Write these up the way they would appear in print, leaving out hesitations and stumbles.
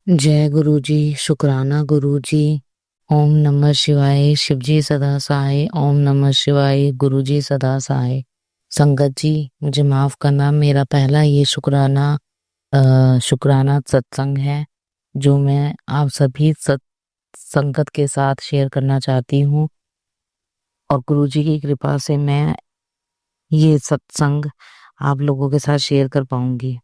जय गुरु जी, शुक्राना गुरु जी। ओम नमः शिवाय, शिवजी सदा सहाय। ओम नमः शिवाय, गुरु जी सदा सहाय। संगत जी, मुझे माफ करना, मेरा पहला ये शुक्राना सत्संग है जो मैं आप सभी संगत के साथ शेयर करना चाहती हूँ। और गुरु जी की कृपा से मैं ये सत्संग आप लोगों के साथ शेयर कर पाऊंगी।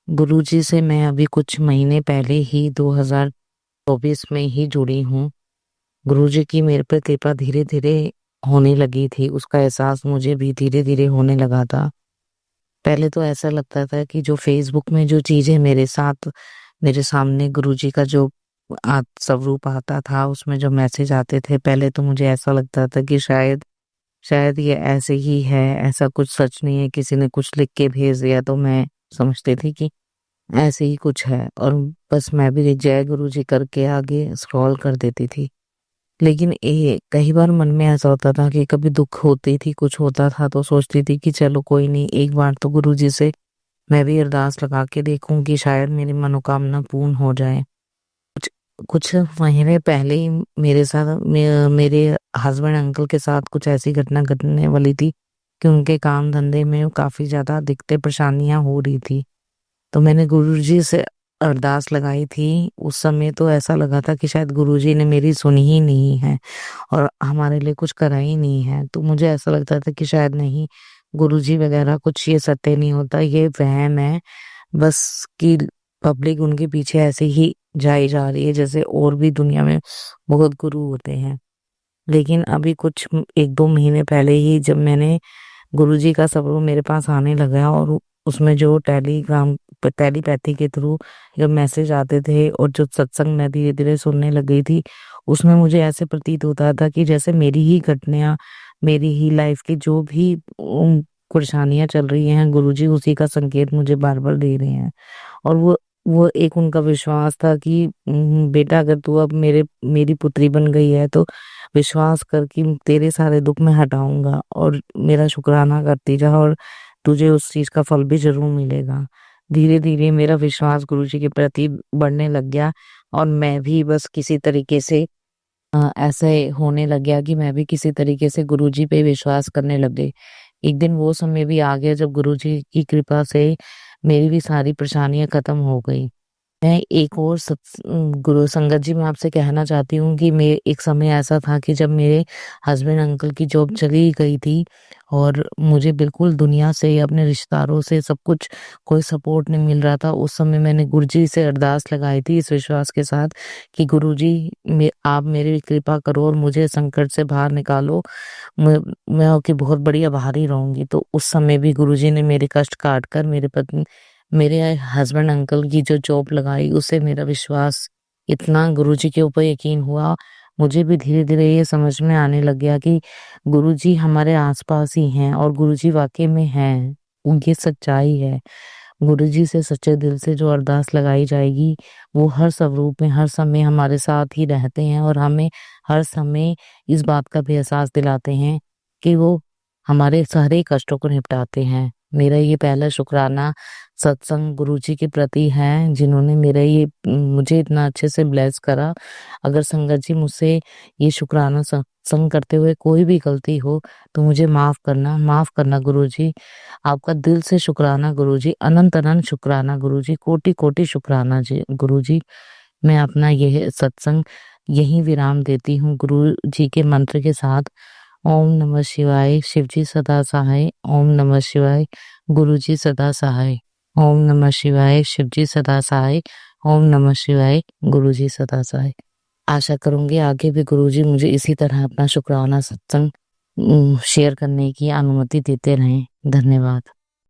गुरु जी से मैं अभी कुछ महीने पहले ही 2024 में ही जुड़ी हूँ। गुरुजी की मेरे पर कृपा धीरे धीरे होने लगी थी, उसका एहसास मुझे भी धीरे धीरे होने लगा था। पहले तो ऐसा लगता था कि जो फेसबुक में जो चीजें मेरे साथ मेरे सामने गुरुजी का जो स्वरूप आता था, उसमें जो मैसेज आते थे, पहले तो मुझे ऐसा लगता था कि शायद ये ऐसे ही है, ऐसा कुछ सच नहीं है, किसी ने कुछ लिख के भेज दिया। तो मैं समझती थी कि ऐसे ही कुछ है और बस मैं भी जय गुरुजी करके आगे स्क्रॉल कर देती थी। लेकिन कई बार मन में ऐसा होता था कि कभी दुख होती थी, कुछ होता था तो सोचती थी कि चलो कोई नहीं, एक बार तो गुरुजी से मैं भी अरदास लगा के देखूं कि शायद मेरी मनोकामना पूर्ण हो जाए। कुछ महीने पहले ही मेरे साथ मेरे हस्बैंड अंकल के साथ कुछ ऐसी घटना घटने वाली थी कि उनके काम धंधे में काफी ज्यादा दिक्कतें परेशानियां हो रही थी। तो मैंने गुरुजी से अरदास लगाई थी। उस समय तो ऐसा लगा था कि शायद गुरुजी ने मेरी सुनी ही नहीं है और हमारे लिए कुछ करा ही नहीं है। तो मुझे ऐसा लगता था कि शायद नहीं, गुरुजी वगैरह कुछ ये सत्य नहीं होता, ये वहम है बस कि पब्लिक उनके पीछे ऐसे ही जाई जा रही है, जैसे और भी दुनिया में बहुत गुरु होते हैं। लेकिन अभी कुछ 1-2 महीने पहले ही जब मैंने गुरुजी का स्वरूप मेरे पास आने लगा और उसमें जो टेलीपैथी के थ्रू जब मैसेज आते थे और जो सत्संग मैं धीरे धीरे सुनने लग गई थी, उसमें मुझे ऐसे प्रतीत होता था कि जैसे मेरी ही घटनाएं, मेरी ही लाइफ की जो भी परेशानियां चल रही हैं, गुरुजी उसी का संकेत मुझे बार बार दे रहे हैं। और वो एक उनका विश्वास था कि बेटा अगर तू अब मेरी पुत्री बन गई है तो विश्वास कर कि तेरे सारे दुख मैं हटाऊंगा और मेरा शुक्राना करती जा और तुझे उस चीज का फल भी जरूर मिलेगा। धीरे धीरे मेरा विश्वास गुरुजी के प्रति बढ़ने लग गया और मैं भी बस किसी तरीके से ऐसे होने लग गया कि मैं भी किसी तरीके से गुरुजी पे विश्वास करने लग गई। एक दिन वो समय भी आ गया जब गुरुजी की कृपा से मेरी भी सारी परेशानियां खत्म हो गई। मैं एक और गुरु संगत जी, मैं आपसे कहना चाहती हूँ कि मैं एक समय ऐसा था कि जब मेरे हस्बैंड अंकल की जॉब चली गई थी और मुझे बिल्कुल दुनिया से, अपने रिश्तेदारों से सब कुछ कोई सपोर्ट नहीं मिल रहा था। उस समय मैंने गुरुजी से अरदास लगाई थी इस विश्वास के साथ कि गुरुजी आप मेरी कृपा करो और मुझे संकट से बाहर निकालो। मैं आपकी बहुत बड़ी आभारी रहूंगी। तो उस समय भी गुरुजी ने मेरे कष्ट काट कर मेरे हस्बैंड अंकल की जो जॉब लगाई, उससे मेरा विश्वास इतना गुरुजी के ऊपर यकीन हुआ। मुझे भी धीरे धीरे ये समझ में आने लग गया कि गुरुजी हमारे आसपास ही हैं और गुरुजी वाकई में हैं, उनकी सच्चाई है। गुरुजी से सच्चे दिल से जो अरदास लगाई जाएगी, वो हर स्वरूप में हर समय हमारे साथ ही रहते हैं और हमें हर समय इस बात का भी एहसास दिलाते हैं कि वो हमारे सारे कष्टों को निपटाते हैं। मेरा ये पहला शुक्राना सत्संग गुरुजी के प्रति है, जिन्होंने मुझे इतना अच्छे से ब्लेस करा। अगर संगत जी मुझसे ये शुक्राना सत्संग करते हुए कोई भी गलती हो तो मुझे माफ करना गुरुजी। आपका दिल से शुक्राना गुरुजी, अनंत अनंत शुक्राना गुरुजी, कोटि कोटि शुक्राना जी गुरुजी। मैं अपना यह सत्संग यहीं विराम देती हूँ गुरु जी के मंत्र के साथ। ओम नमः शिवाय, शिवजी सदा सहाय। ओम नमः शिवाय, गुरु जी सदा सहाय। ओम नमः शिवाय, शिवजी सदा सहाय। ओम नमः शिवाय, गुरु जी सदा सहाय। आशा करूंगी आगे भी गुरु जी मुझे इसी तरह अपना शुक्राना सत्संग शेयर करने की अनुमति देते रहें। धन्यवाद।